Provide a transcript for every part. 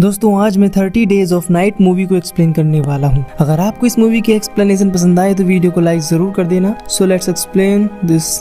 दोस्तों आज मैं 30 डेज ऑफ नाइट मूवी को एक्सप्लेन करने वाला हूँ। अगर आपको इस मूवी की एक्सप्लेनेशन पसंद आए तो वीडियो को लाइक जरूर कर देना। So let's explain this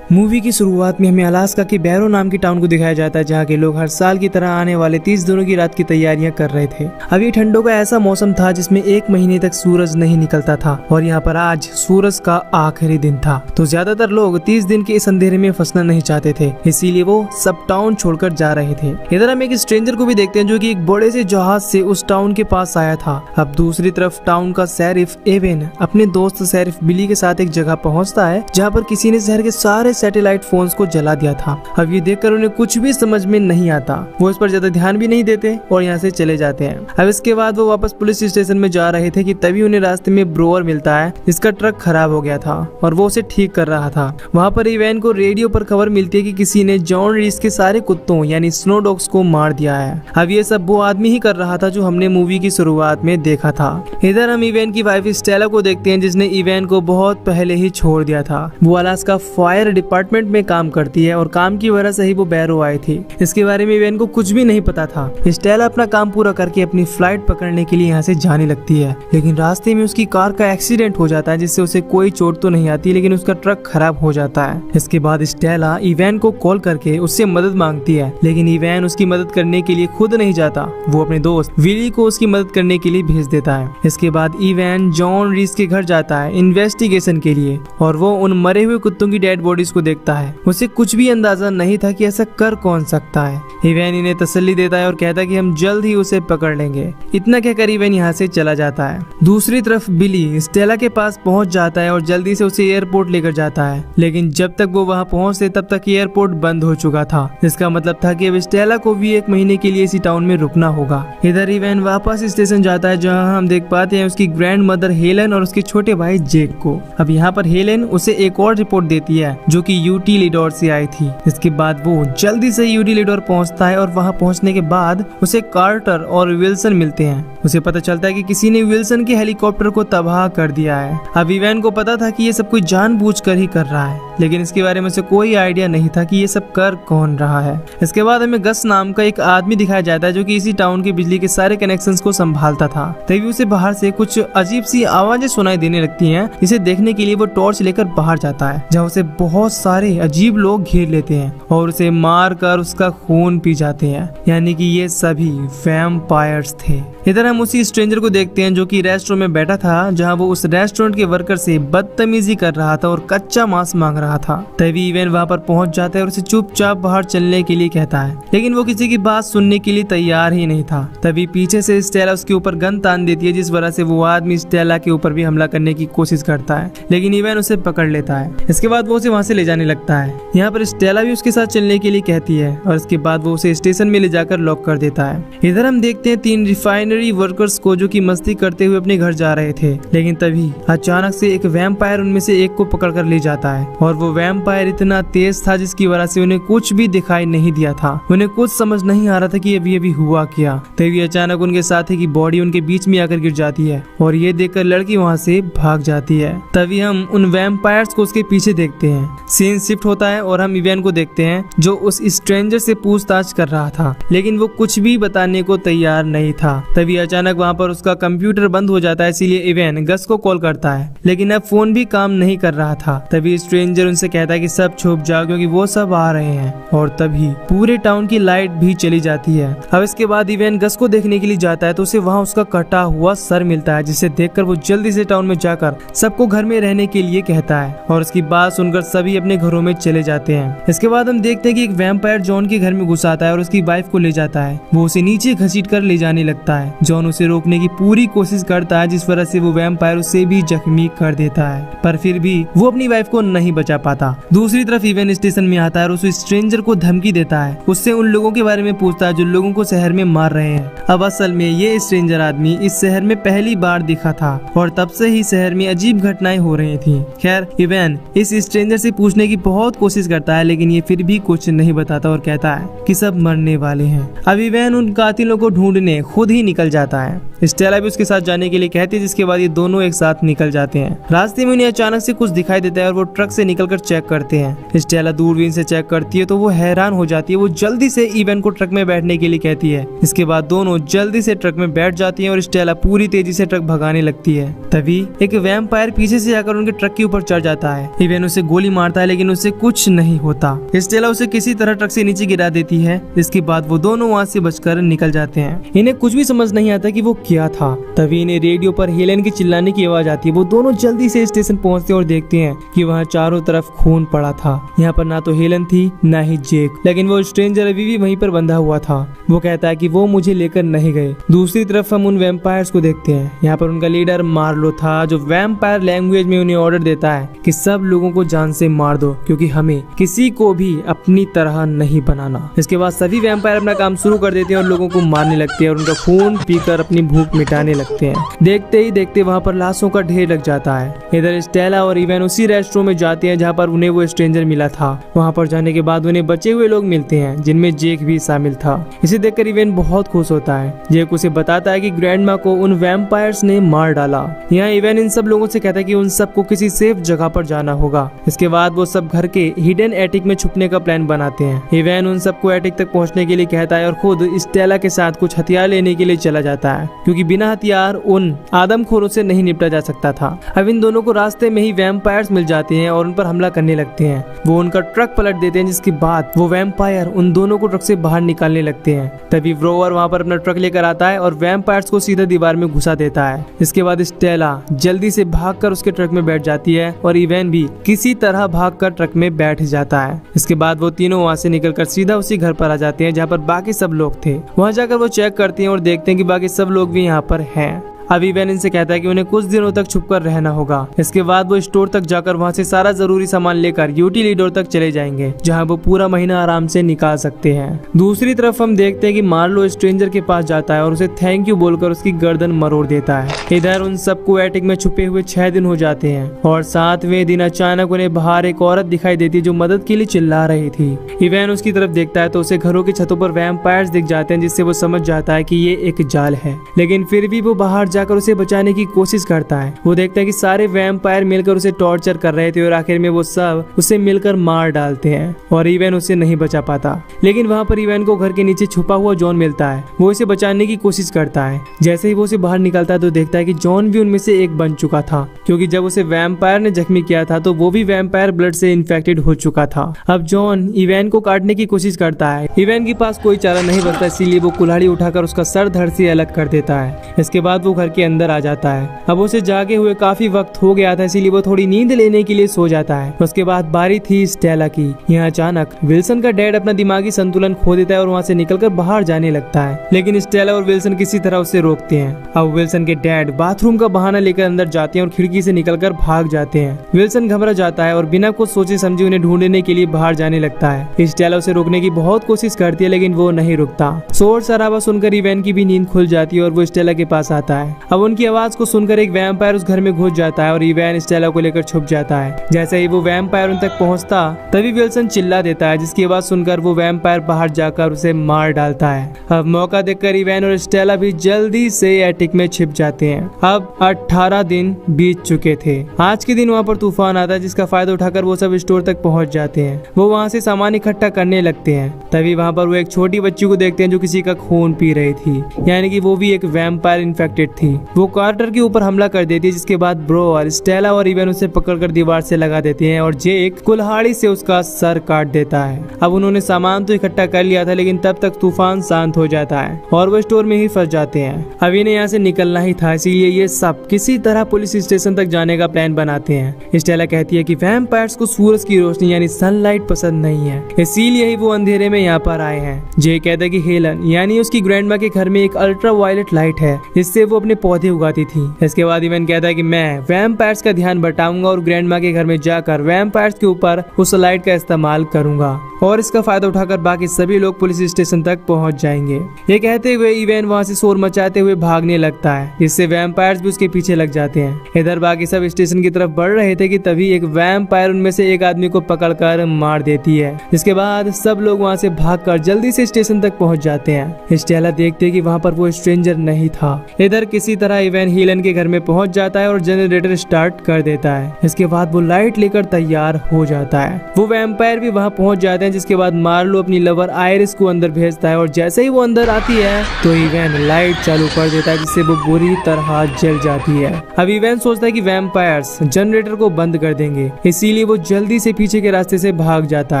movie की शुरुआत में हमें अलास्का के बैरो नाम की टाउन को दिखाया जाता है, जहाँ के लोग हर साल की तरह आने वाले 30 दिनों की रात की तैयारियां कर रहे थे। अब ये ठंडों का ऐसा मौसम था जिसमें 1 महीने तक सूरज नहीं निकलता था और यहाँ पर आज सूरज का आखिरी दिन था। तो ज्यादातर लोग 30 दिन के इस अंधेरे में फंसना नहीं चाहते थे, इसीलिए वो सब टाउन छोड़कर जा रहे थे। इधर हम एक स्ट्रेंजर को भी देखते हैं जो कि एक बड़े से जहाज से उस टाउन के पास आया था। अब दूसरी तरफ टाउन का शेरिफ एवेन अपने दोस्त शेरिफ बिली के साथ एक जगह पहुँचता है जहाँ पर किसी ने शहर के सारे सैटेलाइट फोन्स को जला दिया था। अब ये देखकर उन्हें कुछ भी समझ में नहीं आता, वो इस पर ज्यादा ध्यान भी नहीं देते और यहाँ से चले जाते हैं। अब इसके बाद वो वापस पुलिस स्टेशन में जा रहे थे कि तभी उन्हें रास्ते में ब्रोअर मिलता है जिसका ट्रक खराब हो गया था और वो उसे ठीक कर रहा था। वहाँ पर इवैन को रेडियो पर खबर मिलती है कि किसी ने जॉन रीस के सारे कुत्तों यानी स्नो डॉग्स को मार दिया है। अब ये सब वो आदमी ही कर रहा था जो हमने मूवी की शुरुआत में देखा था। इधर हम इवैन की वाइफ स्टेला को देखते हैं जिसने इवैन को बहुत पहले ही छोड़ दिया था। वो अलास्का फायर डिपार्टमेंट में काम करती है और काम की वजह से ही वो बैरो आई थी। इसके बारे में इवैन को कुछ भी नहीं पता था। स्टेला अपना काम पूरा करके अपनी फ्लाइट पकड़ने के लिए यहाँ से जाने लगती है, लेकिन रास्ते में उसकी कार का एक्सीडेंट हो जाता है जिससे उसे कोई चोट तो नहीं आती, लेकिन उसका ट्रक खराब हो जाता है। इसके बाद स्टेला इवैन को कॉल करके उससे मदद मांगती है, लेकिन इवैन उसकी मदद करने के लिए खुद नहीं जाता। वो अपने दोस्त विली को उसकी मदद करने के लिए भेज देता है। इसके बाद इवैन जॉन रीस के घर जाता है इन्वेस्टिगेशन के लिए और वो उन मरे हुए कुत्तों की डेड बॉडीज को देखता है। उसे कुछ भी अंदाजा नहीं था कि ऐसा कर कौन सकता है। इवैन इन्हें तसल्ली देता है और कहता है कि हम जल्द ही उसे पकड़ लेंगे। इतना कहकर इवैन यहाँ से चला जाता है। दूसरी तरफ बिली स्टेला के पास पहुंच जाता है और जल्दी से उसे एयरपोर्ट लेकर जाता है, लेकिन जब तक वो वहाँ पहुँचते तब तक एयरपोर्ट बंद हो चुका था, जिसका मतलब था कि अब स्टेला को भी 1 महीने के लिए इसी टाउन में रुकना होगा। इधर इवैन वापस स्टेशन जाता है जहाँ हम देख पाते हैं उसकी ग्रैंड मदर हेलन और उसके छोटे भाई जेक को। अब यहाँ पर हेलन उसे एक और रिपोर्ट देती है जो कि यूटी लिडोर से आई थी। इसके बाद वो जल्दी से यूटी लिडोर पहुंचता है और वहां पहुंचने के बाद उसे कार्टर और विल्सन मिलते हैं। उसे पता चलता है कि किसी ने विल्सन के हेलीकॉप्टर को तबाह कर दिया है। अब इवैन को पता था कि ये सब कोई जानबूझकर ही कर रहा है, लेकिन इसके बारे में उसे कोई आइडिया नहीं था कि ये सब कर कौन रहा है। इसके बाद हमें गस नाम का एक आदमी दिखाया जाता है जो कि इसी टाउन की बिजली के सारे कनेक्शंस को संभालता था। तभी उसे बाहर से कुछ अजीब सी आवाजें सुनाई देने लगती हैं। इसे देखने के लिए वो टॉर्च लेकर बाहर जाता है जहाँ उसे बहुत सारे अजीब लोग घेर लेते हैं और उसे मार कर उसका खून पी जाते हैं, यानी कि ये सभी वैम्पायर्स थे। इधर हम उसी स्ट्रेंजर को देखते हैं जो कि रेस्टोरेंट में बैठा था जहां वो उस रेस्टोरेंट के वर्कर से बदतमीजी कर रहा था और कच्चा मांस मांग रहा था। तभी इवैन वहां पर पहुंच जाता है और उसे चुपचाप बाहर चलने के लिए कहता है, लेकिन वो किसी की बात सुनने के लिए तैयार ही नहीं था। तभी पीछे से स्टेला उसके ऊपर गन तान देती है, जिस वजह से वो आदमी स्टेला के ऊपर भी हमला करने की कोशिश करता है, लेकिन इवैन उसे पकड़ लेता है। इसके बाद वो उसे वहां से ले जाने लगता है। यहाँ पर स्टेला भी उसके साथ चलने के लिए कहती है और इसके बाद वो उसे स्टेशन में ले जाकर लॉक कर देता है। इधर हम देखते हैं 3 रिफाइनरी वर्कर्स को जो कि मस्ती करते हुए अपने घर जा रहे थे, लेकिन तभी अचानक से एक वैम्पायर उनमें से एक को पकड़ कर ले जाता है और वो वैम्पायर इतना तेज था जिसकी वजह से उन्हें कुछ भी दिखाई नहीं दिया था। उन्हें कुछ समझ नहीं आ रहा था कि अभी हुआ क्या। तभी अचानक उनके साथी की बॉडी उनके बीच में आकर गिर जाती है और ये देखकर लड़की वहाँ से भाग जाती है। तभी हम उन वैम्पायर्स को उसके पीछे देखते हैं। सीन शिफ्ट होता है और हम इवैन को देखते हैं जो उस स्ट्रेंजर से पूछताछ कर रहा था, लेकिन वो कुछ भी बताने को तैयार नहीं था। तभी अचानक वहाँ पर उसका कंप्यूटर बंद हो जाता है, इसीलिए इवैन गस को कॉल करता है, लेकिन अब फोन भी काम नहीं कर रहा था। तभी स्ट्रेंजर उनसे कहता है कि सब छुप जाओ क्योंकि वो सब आ रहे हैं, और तभी पूरे टाउन की लाइट भी चली जाती है। अब इसके बाद इवैन गस को देखने के लिए जाता है तो उसे वहाँ उसका कटा हुआ सर मिलता है, जिसे देखकर वो जल्दी से टाउन में जाकर सबको घर में रहने के लिए कहता है और उसकी बात सुनकर सभी अपने घरों में चले जाते हैं। इसके बाद हम देखते हैं कि एक वैम्पायर जॉन के घर में घुस आता है और उसकी वाइफ को ले जाता है। वो उसे नीचे घसीट कर ले जाने लगता है। जॉन उसे रोकने की पूरी कोशिश करता है, जिस वजह से वो वैम्पायर उसे भी जख्मी कर देता है, पर फिर भी वो अपनी वाइफ को नहीं बचा पाता। दूसरी तरफ इवैन स्टेशन में आता है और उस स्ट्रेंजर को धमकी देता है, उससे उन लोगों के बारे में पूछता है जो लोगों को शहर में मार रहे हैं। अब असल में ये स्ट्रेंजर आदमी इस शहर में पहली बार दिखा था और तब से ही शहर में अजीब घटनाएं हो रही थी। खैर इवैन इस स्ट्रेंजर से पूछने की बहुत कोशिश करता है, लेकिन ये फिर भी कुछ नहीं बताता और कहता है कि सब मरने वाले हैं। अब इवैन उन कातिलों को ढूंढने खुद ही निकल जाता है। स्टेला भी उसके साथ जाने के लिए कहती है, जिसके बाद ये दोनों एक साथ निकल जाते हैं। रास्ते में उन्हें अचानक से कुछ दिखाई देता है और वो ट्रक से निकलकर चेक करते हैं। स्टेला दूरबीन से चेक करती है तो वो हैरान हो जाती है। वो जल्दी से इवैन को ट्रक में बैठने के लिए कहती है। इसके बाद दोनों जल्दी से ट्रक में बैठ जाती हैं और स्टेला पूरी तेजी से ट्रक भगाने लगती है। तभी एक वैम्पायर पीछे से आकर उनके ट्रक के ऊपर चढ़ जाता है। इवैन उसे गोली मारता है, लेकिन उससे कुछ नहीं होता। स्टेला उसे किसी तरह ट्रक से नीचे गिरा देती है। इसके बाद वो दोनों वहाँ से बचकर निकल जाते हैं। इन्हें कुछ भी समझ नहीं आता कि वो क्या था। तभी इन्हें रेडियो पर हेलेन की चिल्लाने की आवाज आती है। वो दोनों जल्दी से स्टेशन पहुंचते हैं और देखते हैं कि वहाँ चारों तरफ खून पड़ा था। यहाँ पर ना तो हेलन थी ना ही जेक, लेकिन वो स्ट्रेंजर अभी भी वहीं पर बंधा हुआ था। वो कहता है कि वो मुझे लेकर नहीं गए। दूसरी तरफ हम उन वैम्पायर्स को देखते हैं। यहाँ पर उनका लीडर मार्लो था, जो वैम्पायर लैंग्वेज में उन्हें ऑर्डर देता है कि सब लोगों को जान से मार दो, क्योंकि हमें किसी को भी अपनी तरह नहीं बनाना। इसके बाद सभी वैम्पायर अपना काम शुरू कर देते हैं और लोगों को मारने लगते हैं और उनका खून पीकर अपनी भूख मिटाने लगते हैं। देखते ही देखते वहाँ पर लाशों का ढेर लग जाता है। इधर स्टेला और इवैन उसी रेस्टोरेंट में जाते हैं जहाँ पर उन्हें वो स्ट्रेंजर मिला था। वहाँ पर जाने के बाद उन्हें बचे हुए लोग मिलते हैं, जिनमें जेक भी शामिल था। इसे देखकर इवैन बहुत खुश होता है। जेक उसे बताता है कि ग्रैंडमा को उन वैम्पायर्स ने मार डाला। यहाँ इवैन इन सब लोगों से कहता है कि उन सबको किसी सेफ जगह पर जाना होगा। इसके बाद वो सब घर के हिडन एटिक में छुपने का प्लान बनाते हैं। इवैन उन सबको एटिक तक पहुंचने के लिए कहता है और खुद स्टेला के साथ कुछ हथियार लेने के लिए चला जाता है, क्योंकि बिना हथियार उन आदमखोरों से नहीं निपटा जा सकता था। अब इन दोनों को रास्ते में ही वैम्पायर्स मिल जाते हैं और उन पर हमला करने लगते हैं। वो उनका ट्रक पलट देते हैं, जिसके बाद वो वैम्पायर उन दोनों को ट्रक से बाहर निकालने लगते हैं। तभी ब्रोवर वहाँ पर अपना ट्रक लेकर आता है और वैम्पायर्स को सीधा दीवार में घुसा देता है। इसके बाद स्टेला जल्दी से भागकर उसके ट्रक में बैठ जाती है और इवैन भी किसी तरह भागकर ट्रक में बैठ जाता है। इसके बाद वो तीनों वहाँ से निकलकर सीधा उसी घर पर आ जाते हैं जहाँ पर बाकी सब लोग थे। वहाँ जाकर वो चेक करती हैं और देखते हैं कि बाकी सब लोग भी यहाँ पर हैं। अब इवैन इनसे कहता है कि उन्हें कुछ दिनों तक छुपकर रहना होगा। इसके बाद वो स्टोर तक जाकर वहाँ से सारा जरूरी सामान लेकर यूटिलिडोर तक चले जाएंगे, जहाँ वो पूरा महीना आराम से निकाल सकते हैं। दूसरी तरफ हम देखते हैं कि मार्लो स्ट्रेंजर के पास जाता है और उसे थैंक यू बोलकर उसकी गर्दन मरोड़ देता है। इधर उन सबको एटिक में छुपे हुए 6 दिन हो जाते हैं और 7वें दिन अचानक उन्हें बाहर एक औरत दिखाई देती है जो मदद के लिए चिल्ला रही थी। इवैन उसकी तरफ देखता है तो उसे घरों की छतों पर वैम्पायर्स दिख जाते हैं, जिससे वो समझ जाता है कि ये एक जाल है। लेकिन फिर भी वो बाहर जाकर उसे बचाने की कोशिश करता है। वो देखता है कि सारे वैम्पायर मिलकर उसे टॉर्चर कर रहे थे और आखिर में वो सब उसे मिलकर मार डालते हैं और इवैन उसे नहीं बचा पाता। लेकिन वहाँ पर इवैन को घर के नीचे छुपा हुआ जॉन मिलता है। वो इसे बचाने की कोशिश करता है। जैसे ही वो उसे बाहर निकलता है तो देखता है कि जॉन भी उनमें से एक बन चुका था, क्योंकि जब उसे वैम्पायर ने जख्मी किया था तो वो भी वैम्पायर ब्लड से इन्फेक्टेड हो चुका था। अब जॉन इवैन को काटने की कोशिश करता है। इवैन के पास कोई चारा नहीं बचता, इसीलिए वो कुल्हाड़ी उठाकर उसका सर धड़ से अलग कर देता है। इसके बाद वो घर के अंदर आ जाता है। अब उसे जागे हुए काफी वक्त हो गया था, इसीलिए वो थोड़ी नींद लेने के लिए सो जाता है। उसके बाद बारी थी स्टेला की। यहाँ अचानक विल्सन का डैड अपना दिमागी संतुलन खो देता है और वहाँ से निकलकर बाहर जाने लगता है, लेकिन स्टेला और विल्सन किसी तरह उसे रोकते हैं। अब विल्सन के डैड बाथरूम का बहाना लेकर अंदर जाते हैं और खिड़की से निकलकर भाग जाते हैं। विल्सन घबरा जाता है और बिना कुछ सोचे समझे उन्हें ढूंढने के लिए बाहर जाने लगता है। स्टेला उसे रोकने की बहुत कोशिश करती है, लेकिन वो नहीं रुकता। शोर शराबा सुनकर इवैन की भी नींद खुल जाती है और वो स्टेला के पास आता है। अब उनकी आवाज को सुनकर एक वैम्पायर उस घर में घुस जाता है और इवैन स्टेला को लेकर छुप जाता है। जैसे ही वो वैम्पायर उन तक पहुंचता तभी विल्सन चिल्ला देता है, जिसकी आवाज सुनकर वो वैम्पायर बाहर जाकर उसे मार डालता है। अब मौका देखकर इवैन और स्टेला भी जल्दी से एटिक में छिप जाते हैं। अब 18 दिन बीत चुके थे। आज के दिन वहाँ पर तूफान आता है, जिसका फायदा उठाकर वो सब स्टोर तक पहुँच जाते हैं। वो वहाँ से सामान इकट्ठा करने लगते हैं। तभी वहाँ पर वो एक छोटी बच्ची को देखते हैं जो किसी का खून पी रही थी, यानी कि वो भी एक वैम्पायर इन्फेक्टेड थी। वो कार्टर के ऊपर हमला कर देती है, जिसके बाद ब्रो और स्टेला और इवैन उसे पकड़कर दीवार से लगा देते हैं और जेक कुल्हाड़ी से उसका सर काट देता है। अब उन्होंने सामान तो इकट्ठा कर लिया था, लेकिन तब तक तूफान शांत हो जाता है और वो स्टोर में ही फंस जाते हैं। अब इन्हें यहाँ से निकलना ही था, इसीलिए ये सब किसी तरह पुलिस स्टेशन तक जाने का प्लान बनाते हैं। स्टेला कहती है कि वैम्पायर्स को सूरज की रोशनी यानी सनलाइट पसंद नहीं है, इसीलिए ही वो अंधेरे में यहाँ पर आए हैं। जे कहता है कि हेलन यानी उसकी ग्रैंडमा के घर में एक अल्ट्रा वायलेट लाइट है, इससे वो अपने अपने पौधे उगाती थी। इसके बाद इवेन कहता है कि मैं वैम्पायर्स का ध्यान बटाऊंगा और ग्रैंडमा के घर में जाकर वैम्पायर्स के ऊपर उस लाइट का इस्तेमाल करूंगा और इसका फायदा उठाकर बाकी सभी लोग पुलिस स्टेशन तक पहुंच जाएंगे। ये कहते हुए इवेन वहां से शोर मचाते हुए भागने लगता है, जिससे वैम्पायर्स भी उसके पीछे लग जाते हैं। इधर बाकी सब स्टेशन की तरफ बढ़ रहे थे कि तभी एक वैम्पायर उनमें से एक आदमी को पकड़कर मार देती है। जिसके बाद सब लोग वहां से भागकर जल्दी से स्टेशन तक पहुंच जाते हैं। स्टेला देखते है कि वहां पर वो स्ट्रेंजर नहीं था। इधर किसी तरह इवेन हीलन के घर में पहुंच जाता है और जनरेटर स्टार्ट कर देता है। इसके बाद वो लाइट लेकर तैयार हो जाता है। वो वैम्पायर भी वहां पहुंच जाते हैं। जिसके बाद मार्लो अपनी लवर आयरिस को अंदर भेजता है और जैसे ही वो अंदर आती है तो इवेन लाइट चालू कर देता है, जिससे वो बुरी तरह जल जाती है। अब इवेन सोचता है कि वैम्पायर्स जनरेटर को बंद कर देंगे, इसीलिए वो जल्दी से पीछे के रास्ते से भाग जाता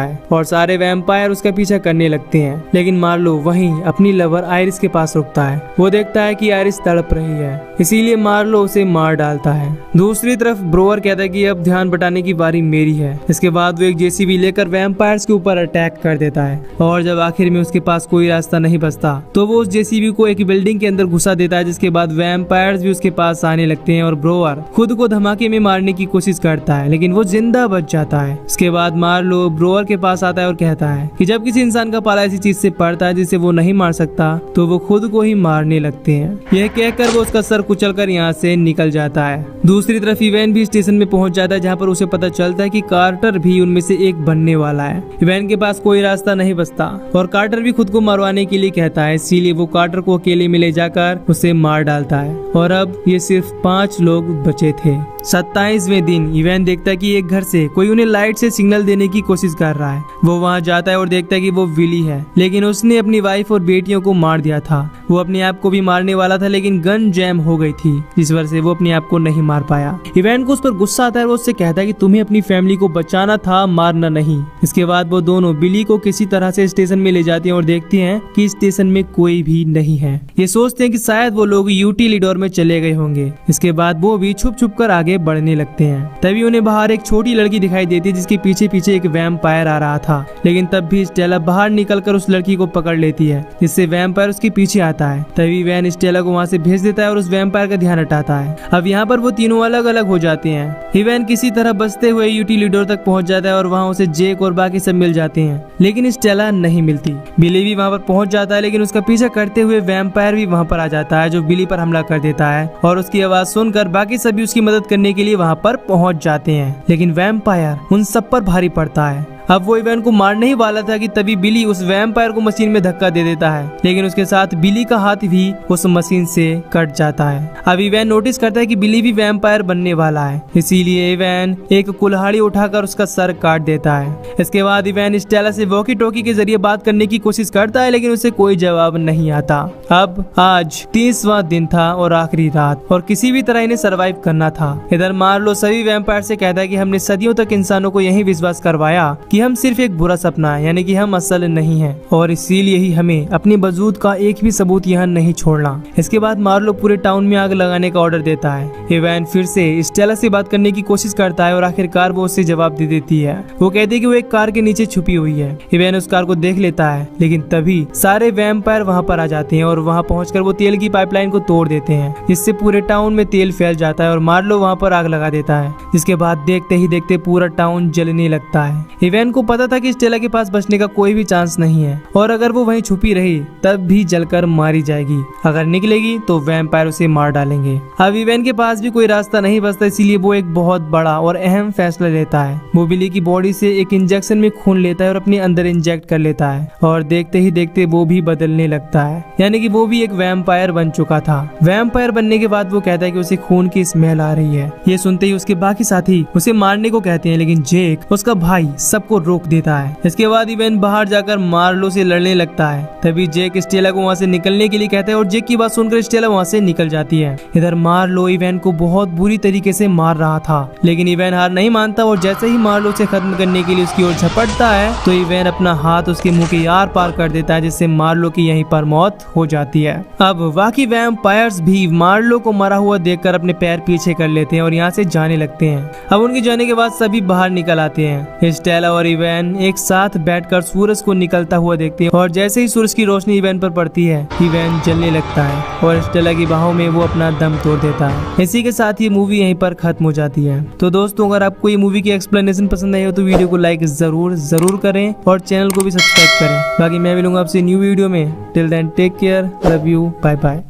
है और सारे वैम्पायर उसका पीछा करने लगते हैं। लेकिन मार्लो वहीं अपनी लवर आयरिस के पास रुकता है। वो देखता है कि आयरिस तड़प रही है, इसीलिए मार्लो उसे मार डालता है। दूसरी तरफ ब्रोवर कहता है कि अब ध्यान बटाने की बारी मेरी है। इसके बाद वो एक जेसीबी लेकर वैम्पायर्स के ऊपर अटैक कर देता है और जब आखिर में उसके पास कोई रास्ता नहीं बचता तो वो उस जेसीबी को एक बिल्डिंग के अंदर घुसा देता है। जिसके बाद वैम्पायर्स भी उसके पास आने लगते हैं और ब्रोवर खुद को धमाके में मारने की कोशिश करता है, लेकिन वो जिंदा बच जाता है। इसके बाद मार्लो ब्रोवर के पास आता है और कहता है कि जब किसी इंसान का पाला ऐसी चीज से पड़ता है जिसे वो नहीं मार सकता तो वो खुद को ही मारने लगते हैं। यह कहकर वो उसका सर कुचलकर यहाँ से निकल जाता है। दूसरी तरफ इवेन भी स्टेशन में पहुंच जाता है, जहाँ पर उसे पता चलता है कि कार्टर भी उनमें से एक बनने वाला है। इवेन के पास कोई रास्ता नहीं बचता और कार्टर भी खुद को मरवाने के लिए कहता है, इसीलिए वो कार्टर को अकेले में ले जाकर उसे मार डालता है। और अब ये सिर्फ 5 लोग बचे थे। 27वें दिन इवेन देखता है कि एक घर से कोई उन्हें लाइट से सिग्नल देने की कोशिश कर रहा है। वो वहां जाता है और देखता है कि वो विली है, लेकिन उसने अपनी वाइफ और बेटियों को मार दिया था। वो अपने आप को भी मारने वाला था, लेकिन गन जैम हो गई थी, जिस वजह से वो अपने आप को नहीं मार पाया। इवेन को उस पर गुस्सा आता है और वो उससे कहता है कि तुम्हें अपनी फैमिली को बचाना था, मारना नहीं। इसके बाद वो दोनों बिली को किसी तरह से स्टेशन में ले जाते हैं और देखते हैं कि स्टेशन में कोई भी नहीं है। ये सोचते हैं कि शायद वो लोग यूटिलिडोर में चले गए होंगे। इसके बाद वो भी छुप छुप कर आगे बढ़ने लगते हैं। तभी उन्हें बाहर एक छोटी लड़की दिखाई देती है, जिसके पीछे पीछे एक वैम्पायर आ रहा था। लेकिन तब भी स्टेला बाहर निकलकर उस लड़की को पकड़ लेती है, जिससे वैम्पायर उसके पीछे आता है। तभी वैन स्टेला को वहाँ से भेज देता है और उस वैम्पायर का ध्यान हटाता है। अब यहाँ पर वो तीनों अलग अलग हो जाते हैं। इवेन किसी तरह बचते हुए यूटिलिडोर तक पहुँच जाता है और वहाँ उसे जेक और बाकी सब मिल जाते हैं, लेकिन स्टेला नहीं मिलती। बिली भी वहाँ पर पहुँच जाता है, लेकिन उसका पीछा करते हुए वैम्पायर भी वहाँ पर आ जाता है, जो बिली पर हमला कर देता है। और उसकी आवाज सुनकर बाकी सभी उसकी मदद करने के लिए वहाँ पर पहुँच जाते हैं, लेकिन वैम्पायर उन सब पर भारी पड़ता है। अब वो इवेन को मारने ही वाला था कि तभी बिली उस वैम्पायर को मशीन में धक्का दे देता है, लेकिन उसके साथ बिली का हाथ भी उस मशीन से कट जाता है। अब इवेन नोटिस करता है कि बिली भी वैम्पायर बनने वाला है, इसीलिए इवेन एक कुल्हाड़ी उठाकर उसका सर काट देता है। इसके बाद इवेन स्टेला से वॉकी टॉकी के जरिए बात करने की कोशिश करता है, लेकिन उसे कोई जवाब नहीं आता। अब आज 30वां दिन था और आखिरी रात, और किसी भी तरह इन्हें सर्वाइव करना था। इधर मार्लो सभी वैम्पायर से कहता है कि हमने सदियों तक इंसानों को यही विश्वास करवाया कि हम सिर्फ एक बुरा सपना है, यानी कि हम असल नहीं हैं, और इसीलिए ही हमें अपने वजूद का एक भी सबूत यहाँ नहीं छोड़ना। इसके बाद मार्लो पूरे टाउन में आग लगाने का ऑर्डर देता है। इवेन फिर से स्टेला से बात करने की कोशिश करता है और आखिरकार वो उससे जवाब दे देती है। वो कहती है कि वो एक कार के नीचे छुपी हुई है। इवेन उस कार को देख लेता है, लेकिन तभी सारे वैम्पायर वहाँ पर आ जाते हैं और वहाँ पहुंचकर वो तेल की पाइपलाइन को तोड़ देते हैं, जिससे पूरे टाउन में तेल फैल जाता है और मार्लो वहाँ पर आग लगा देता है। जिसके बाद देखते ही देखते पूरा टाउन जलने लगता है। इवेन को पता था कि स्टेला के पास बचने का कोई भी चांस नहीं है, और अगर वो वहीं छुपी रही तब भी जलकर मारी जाएगी। अगर निकलेगी तो वैम्पायर उसे मार डालेंगे। अब इवेन के पास भी कोई रास्ता नहीं बचता, इसीलिए वो एक बहुत बड़ा और अहम फैसला लेता है। वो बिली की बॉडी से एक इंजेक्शन में खून लेता है और अपने अंदर इंजेक्ट कर लेता है, और देखते ही देखते वो भी बदलने लगता है, यानी कि वो भी एक वैम्पायर बन चुका था। वैम्पायर बनने के बाद वो कहता है कि उसे खून की स्मेल आ रही है। ये सुनते ही उसके बाकी साथी उसे मारने को कहते हैं, लेकिन जेक उसका भाई सबको रोक देता है। इसके बाद इवेन बाहर जाकर मार्लो से लड़ने लगता है। तभी जेक स्टेला को वहाँ से निकलने के लिए कहता है और जेक की बात सुनकर स्टेला वहाँ से निकल जाती है। इधर मार्लो इवेन को बहुत बुरी तरीके से मार रहा था, लेकिन इवेन हार नहीं मानता और जैसे ही मार्लो से खत्म करने के लिए उसकी ओर झपटता है तो इवेन अपना हाथ उसके मुंह के आर पार कर देता है, जिससे मार्लो की यहीं पर मौत हो जाती है। अब बाकी वैम्पायर्स भी मार्लो को मरा हुआ देखकर अपने पैर पीछे कर लेते हैं और यहाँ से जाने लगते हैं। अब उनके जाने के बाद सभी बाहर निकल आते हैं। स्टेला और इवैन एक साथ बैठकर सूरज को निकलता हुआ देखते हैं और जैसे ही सूरज की रोशनी इवैन पर पड़ती है, इवैन जलने लगता है और स्टेला की बाहों में वो अपना दम तोड़ देता है। इसी के साथ ये मूवी यहीं पर खत्म हो जाती है। तो दोस्तों, अगर आपको ये मूवी की एक्सप्लेनेशन पसंद आई हो तो वीडियो को लाइक जरूर करें और चैनल को भी सब्सक्राइब करें। बाकी मैं मिलूंगा आपसे न्यू वीडियो में। Till then take care, love you, bye bye.